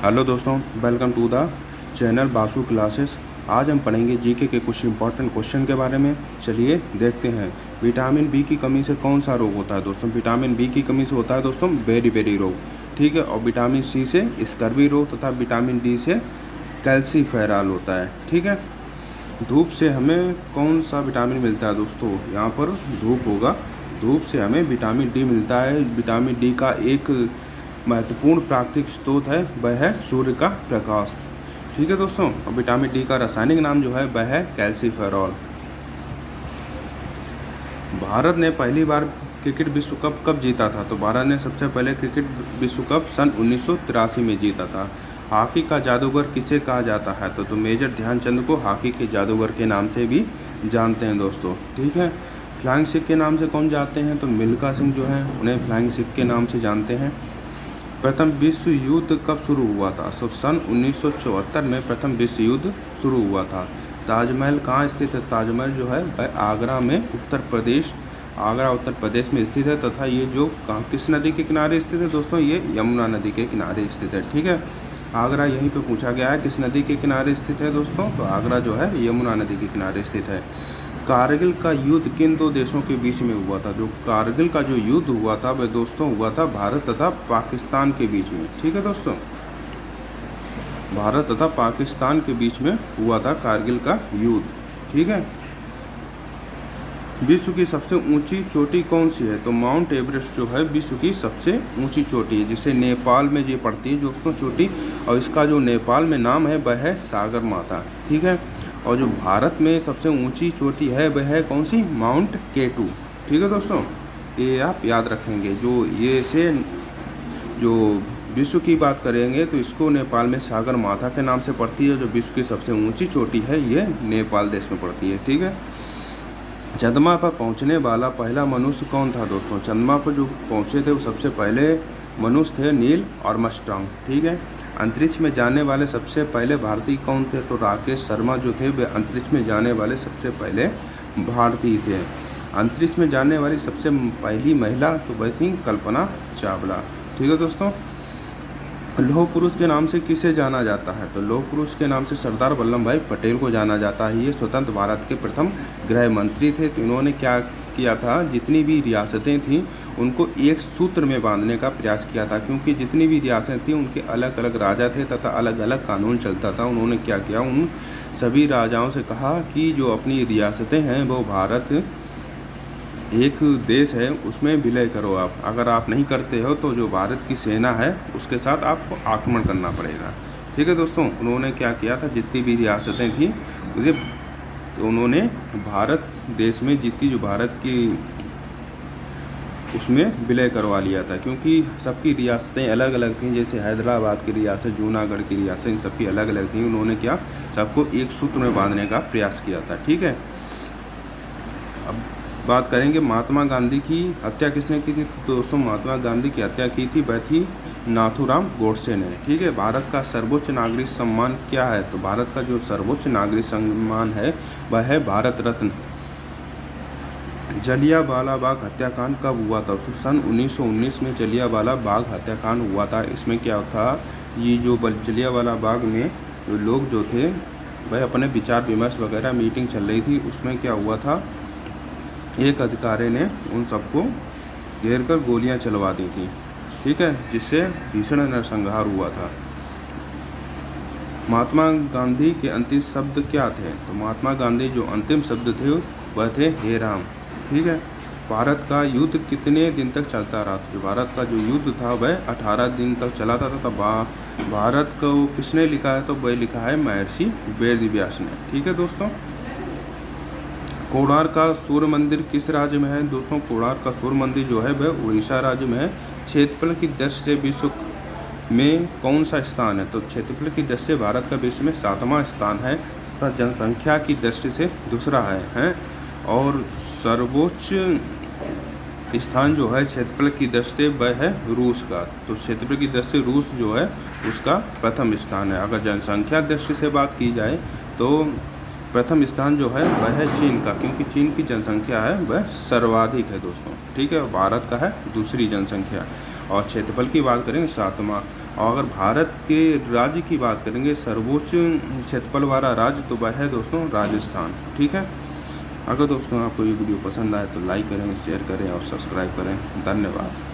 Hello दोस्तों, welcome to the channel Basu classes. आज हम पढ़ेंगे जीके के कुछ इंपॉर्टेंट क्वेश्चन के बारे में। चलिए देखते हैं। विटामिन बी की कमी से कौन सा रोग होता है दोस्तों? विटामिन बी की कमी से होता है दोस्तों बेरी रोग, ठीक है। और विटामिन सी से स्कर्वी रोग तथा विटामिन डी से कैल्सीफेरॉल होता है, ठीक है। धूप से हमें कौन सा विटामिन मिलता है दोस्तों? यहाँ पर धूप होगा। धूप से हमें विटामिन डी मिलता है। विटामिन डी का एक महत्वपूर्ण प्राकृतिक स्रोत है, वह है सूर्य का प्रकाश, ठीक है दोस्तों। और विटामिन डी का रासायनिक नाम जो है वह है कैल्सीफेरॉल। भारत ने पहली बार क्रिकेट विश्व कप कब जीता था? तो भारत ने सबसे पहले क्रिकेट विश्व कप सन 1983 में जीता था। हॉकी का जादूगर किसे कहा जाता है? तो मेजर ध्यानचंद को हॉकी के जादूगर के नाम से भी जानते हैं दोस्तों, ठीक है। फ्लाइंग सिख के नाम से कौन जानते हैं? तो मिल्खा सिंह जो हैं उन्हें फ्लाइंग सिख के नाम से जानते हैं। प्रथम विश्व युद्ध कब शुरू हुआ था? तो सन 1974 में प्रथम विश्व युद्ध शुरू हुआ था। ताजमहल कहाँ स्थित है? ताजमहल जो है वह आगरा में आगरा उत्तर प्रदेश में स्थित है। तथा ये जो कहाँ किस नदी के किनारे स्थित है दोस्तों? ये यमुना नदी के किनारे स्थित है, ठीक है। आगरा यहीं पे पूछा गया है किस नदी के किनारे स्थित है दोस्तों? तो आगरा जो है यमुना नदी के किनारे स्थित है। कारगिल का युद्ध किन दो देशों के बीच में हुआ था? जो कारगिल का जो युद्ध हुआ था वह दोस्तों हुआ था भारत तथा पाकिस्तान के बीच में, ठीक है दोस्तों। भारत तथा पाकिस्तान के बीच में हुआ था कारगिल का युद्ध, ठीक है। विश्व की सबसे ऊंची चोटी कौन सी है? तो माउंट एवरेस्ट जो है विश्व की सबसे ऊंची चोटी है, जिसे नेपाल में ये पड़ती है दोस्तों चोटी। और इसका जो नेपाल में नाम है वह है सागर माता, ठीक है। और जो भारत में सबसे ऊंची चोटी है वह है कौन सी? माउंट केटू, ठीक है दोस्तों। ये आप याद रखेंगे। जो विश्व की बात करेंगे तो इसको नेपाल में सागर माता के नाम से पड़ती है। जो विश्व की सबसे ऊंची चोटी है ये नेपाल देश में पड़ती है, ठीक है। चंद्रमा पर पहुंचने वाला पहला मनुष्य कौन था दोस्तों? चंद्रमा पर जो पहुंचे थे वो सबसे पहले मनुष्य थे नील आर्मस्ट्रांग, ठीक है। अंतरिक्ष में जाने वाले सबसे पहले भारतीय कौन थे? तो राकेश शर्मा जो थे वे अंतरिक्ष में जाने वाले सबसे पहले भारतीय थे। अंतरिक्ष में जाने वाली सबसे पहली महिला तो वह थी कल्पना चावला, ठीक है दोस्तों। लौह पुरुष के नाम से किसे जाना जाता है? तो लौह पुरुष के नाम से सरदार वल्लभ भाई पटेल को जाना जाता है। ये स्वतंत्र भारत के प्रथम गृह मंत्री थे। तो इन्होंने क्या किया था? जितनी भी रियासतें थीं उनको एक सूत्र में बांधने का प्रयास किया था, क्योंकि जितनी भी रियासतें थीं उनके अलग अलग राजा थे तथा अलग अलग कानून चलता था। उन्होंने क्या किया? उन सभी राजाओं से कहा कि जो अपनी रियासतें हैं वो भारत एक देश है उसमें विलय करो आप। अगर आप नहीं करते हो तो जो भारत की सेना है उसके साथ आपको आक्रमण करना पड़ेगा, ठीक है दोस्तों। उन्होंने क्या किया था? जितनी भी रियासतें थीं उसे तो उन्होंने भारत देश में जितनी जो भारत की उसमें विलय करवा लिया था, क्योंकि सबकी रियासतें अलग अलग थीं। जैसे हैदराबाद की रियासत, जूनागढ़ की रियासत, इन सबकी अलग अलग थीं। उन्होंने क्या सबको एक सूत्र में बांधने का प्रयास किया था, ठीक है। अब बात करेंगे महात्मा गांधी की हत्या किसने की थी? तो दोस्तों महात्मा गांधी की हत्या की थी वह थी नाथूराम गोडसे ने, ठीक है। भारत का सर्वोच्च नागरिक सम्मान क्या है? तो भारत का जो सर्वोच्च नागरिक सम्मान है वह है भारत रत्न। जलियांवाला बाग हत्याकांड कब हुआ था? तो सन 1919 में जलियांवाला बाग हत्याकांड हुआ था। इसमें क्या था? ये जो जलियांवाला बाग में जो लोग जो थे वह अपने विचार विमर्श वगैरह मीटिंग चल रही थी। उसमें क्या हुआ था? एक अधिकारी ने उन सबको घेर कर गोलियां चलवा दी थी, ठीक है, जिससे भीषण नरसंहार हुआ था। महात्मा गांधी के अंतिम शब्द क्या थे? तो महात्मा गांधी जो अंतिम शब्द थे वह थे हे राम, ठीक है। भारत का युद्ध कितने दिन तक चलता रहा? तो भारत का जो युद्ध था वह 18 दिन तक चला था। तब भारत को किसने लिखा है? तो वह लिखा है महर्षि वेद व्यास ने, ठीक है दोस्तों। कोणार्क का सूर्य मंदिर किस राज्य में है? दोस्तों कोणार्क का सूर्य मंदिर जो है वह उड़ीसा राज्य में है। क्षेत्रफल की दृष्टि से विश्व में कौन सा स्थान है? तो क्षेत्रफल की दृष्टि से भारत का विश्व में 7वां स्थान है तथा जनसंख्या की दृष्टि से दूसरा है। और सर्वोच्च स्थान जो है क्षेत्रफल की दृष्टि से वह है रूस का। तो क्षेत्रफल की दृष्टि से रूस जो है उसका प्रथम स्थान है। अगर जनसंख्या दृष्टि से बात की जाए तो प्रथम स्थान जो है वह है चीन का, क्योंकि चीन की जनसंख्या है वह सर्वाधिक है दोस्तों, ठीक है। भारत का है दूसरी जनसंख्या। और क्षेत्रफल की बात करें 7वां। और अगर भारत के राज्य की बात करेंगे सर्वोच्च क्षेत्रफल वाला राज्य तो वह है दोस्तों राजस्थान। ठीक है। अगर दोस्तों आपको ये वीडियो पसंद आए तो लाइक करें, शेयर करें और सब्सक्राइब करें। धन्यवाद।